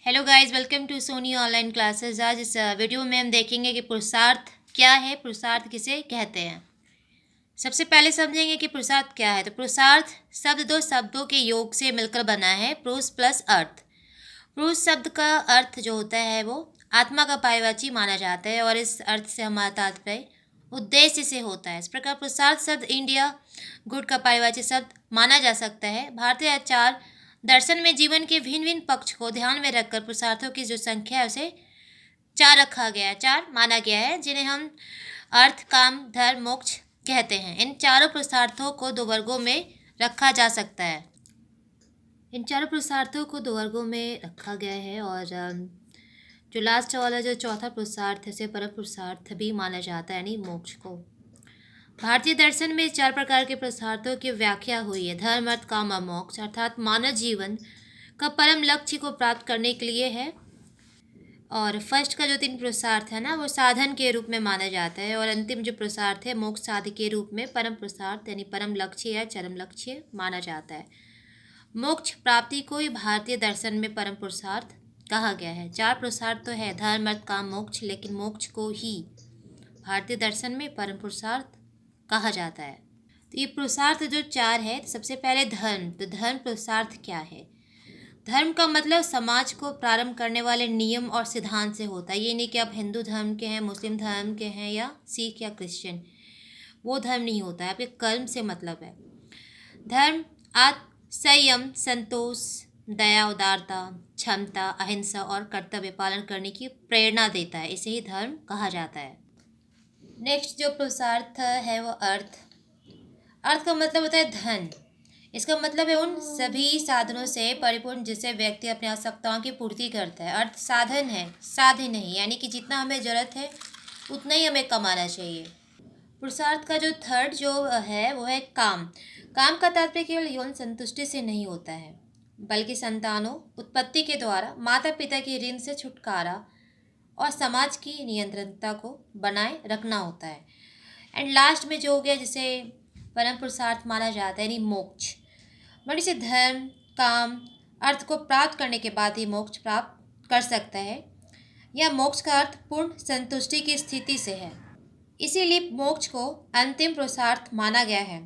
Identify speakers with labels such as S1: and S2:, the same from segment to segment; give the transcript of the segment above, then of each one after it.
S1: Hello guys, welcome to Soni online classes. आज इस video में हम देखेंगे कि पुरुषार्थ क्या है, पुरुषार्थ किसे कहते हैं। सबसे पहले समझेंगे कि पुरुषार्थ क्या है। तो पुरुषार्थ शब्द दो शब्दों के योग से मिलकर बना है, पुरुष प्लस अर्थ। पुरुष शब्द का अर्थ जो होता है वो आत्मा का पर्यायवाची माना जाता है और इस अर्थ से हमारा तात्पर्य उद्देश्य से होता है। इस प्रकार पुरुषार्थ शब्द इंडिया गुड का पर्यायवाची शब्द माना जा सकता है। भारतीय आचार दर्शन में जीवन के भिन्न भिन्न पक्ष को ध्यान में रखकर पुरुषार्थों की जो संख्या है उसे चार रखा गया है, चार माना गया है, जिन्हें हम अर्थ, काम, धर्म, मोक्ष कहते हैं। इन चारों पुरुषार्थों को दो वर्गों में रखा जा सकता है। इन चारों पुरुषार्थों को दो वर्गों में रखा गया है और जो लास्ट वाला जो चौथा पुरुषार्थ है उसे परम पुरुषार्थ भी माना जाता है, यानी मोक्ष को। भारतीय दर्शन में चार प्रकार के पुरुषार्थों की व्याख्या हुई है। धर्म, अर्थ, काम और मोक्ष अर्थात मानव जीवन का परम लक्ष्य को प्राप्त करने के लिए है। और फर्स्ट का जो तीन पुरुषार्थ है ना, वो साधन के रूप में माना जाता है और अंतिम जो पुरुषार्थ है मोक्ष साधन के रूप में परम पुरुषार्थ यानी परम लक्ष्य या चरम लक्ष्य माना जाता है। मोक्ष प्राप्ति को ही भारतीय दर्शन में परम पुरुषार्थ कहा गया है। चार पुरुषार्थ तो है, धर्म, अर्थ, काम, मोक्ष, लेकिन मोक्ष को ही भारतीय दर्शन में परम पुरुषार्थ कहा जाता है। तो ये पुरुषार्थ जो चार है, तो सबसे पहले धर्म। तो धर्म पुरुषार्थ क्या है? धर्म का मतलब समाज को प्रारंभ करने वाले नियम और सिद्धांत से होता है। ये नहीं कि आप हिंदू धर्म के हैं, मुस्लिम धर्म के हैं या सिख या क्रिश्चियन, वो धर्म नहीं होता है। आपके कर्म से मतलब है। धर्म संयम, संतोष, दया, उदारता, क्षमता, अहिंसा और कर्तव्य पालन करने की प्रेरणा देता है। इसे ही धर्म कहा जाता है। नेक्स्ट जो पुरुषार्थ है वो अर्थ। अर्थ का मतलब होता है धन। इसका मतलब है उन सभी साधनों से परिपूर्ण जिससे व्यक्ति अपनी आवश्यकताओं की पूर्ति करता है। अर्थ साधन है, साधन नहीं, यानी कि जितना हमें ज़रूरत है उतना ही हमें कमाना चाहिए। पुरुषार्थ का जो थर्ड जो है वो है काम। काम का तात्पर्य केवल यौन संतुष्टि से नहीं होता है, बल्कि संतानों उत्पत्ति के द्वारा माता पिता की ऋण से छुटकारा और समाज की नियंत्रणता को बनाए रखना होता है। एंड लास्ट में जो हो गया जिसे परम पुरुषार्थ माना जाता है, यानी मोक्ष। बड़ी से धर्म, काम, अर्थ को प्राप्त करने के बाद ही मोक्ष प्राप्त कर सकता है। यह मोक्ष का अर्थ पूर्ण संतुष्टि की स्थिति से है, इसीलिए मोक्ष को अंतिम पुरुषार्थ माना गया है।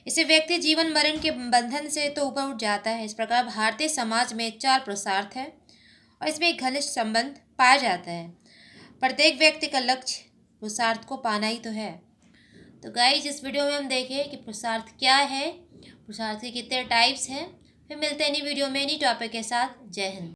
S1: इसे व्यक्ति जीवन मरण के बंधन से तो ऊपर उठ जाता है। इस प्रकार भारतीय समाज में चार पुरुषार्थ है और इसमें एक घनिष्ठ संबंध पाया जाता है। प्रत्येक व्यक्ति का लक्ष्य पुरुषार्थ को पाना ही तो है। तो गाइस, इस वीडियो में हम देखें कि पुरुषार्थ क्या है, पुरुषार्थ के कितने टाइप्स हैं। फिर मिलते हैं नई वीडियो में नई टॉपिक के साथ। जय हिंद।